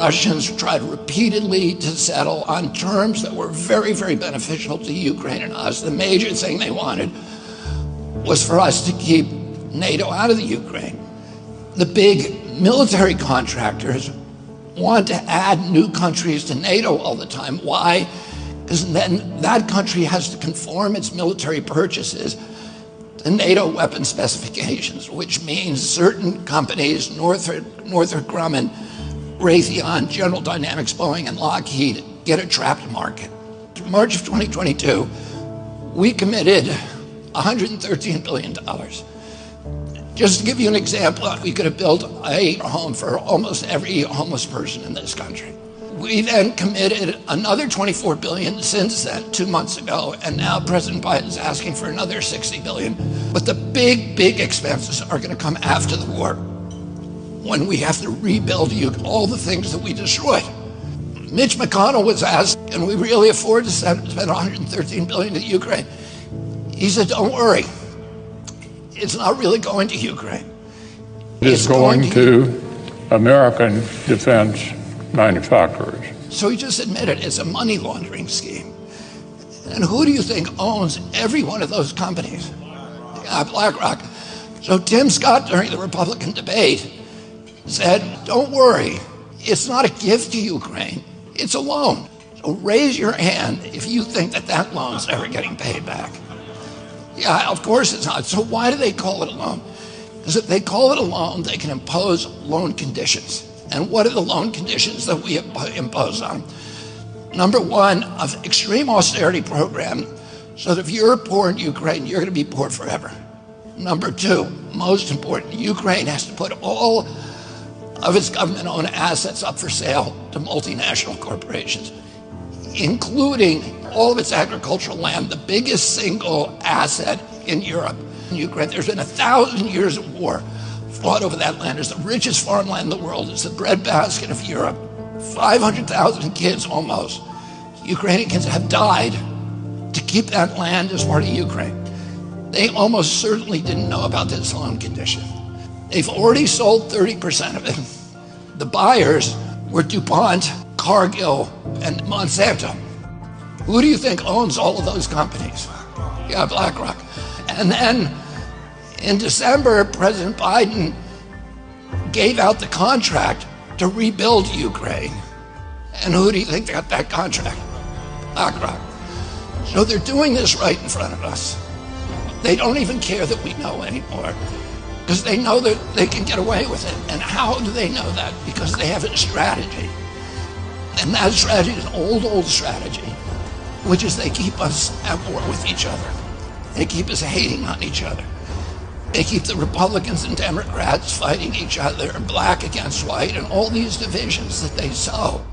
Russians tried repeatedly to settle on terms that were very, very beneficial to Ukraine and us. The major thing they wanted was for us to keep NATO out of the Ukraine. The big military contractors want to add new countries to NATO all the time. Why? Because then that country has to conform its military purchases to NATO weapon specifications, which means certain companies, Northrop Grumman, Raytheon, General Dynamics, Boeing, and Lockheed, get a trapped market. In March of 2022, we committed $113 billion. Just to give you an example, we could have built a home for almost every homeless person in this country. We then committed another $24 billion since then, 2 months ago, and now President Biden is asking for another $60 billion. But the big expenses are going to come after the war, when we have to rebuild all the things that we destroyed. Mitch McConnell was asked, can we really afford to spend $113 billion to Ukraine? He said, don't worry. It's not really going to Ukraine. It's going to American defense manufacturers. So he just admitted it's a money laundering scheme. And who do you think owns every one of those companies? BlackRock. So Tim Scott, during the Republican debate, said, don't worry, it's not a gift to Ukraine, it's a loan. So raise your hand if you think that loan's ever getting paid back. Yeah, of course it's not. So why do they call it a loan? Because if they call it a loan, they can impose loan conditions. And what are the loan conditions that we impose on? Number one, an extreme austerity program, so that if you're poor in Ukraine, you're going to be poor forever. Number two, most important, Ukraine has to put all of its government-owned assets up for sale to multinational corporations, including all of its agricultural land, the biggest single asset in Europe. In Ukraine, there's been 1,000 years of war fought over that land. It's the richest farmland in the world. It's the breadbasket of Europe. 500,000 kids almost, Ukrainian kids, have died to keep that land as part of Ukraine. They almost certainly didn't know about this loan condition. They've already sold 30% of it. The buyers were DuPont, Cargill, and Monsanto. Who do you think owns all of those companies? Yeah, BlackRock. And then in December, President Biden gave out the contract to rebuild Ukraine. And who do you think got that contract? BlackRock. So they're doing this right in front of us. They don't even care that we know anymore, because they know that they can get away with it. And how do they know that? Because they have a strategy. And that strategy is an old strategy, which is they keep us at war with each other. They keep us hating on each other. They keep the Republicans and Democrats fighting each other, black against white, and all these divisions that they sow.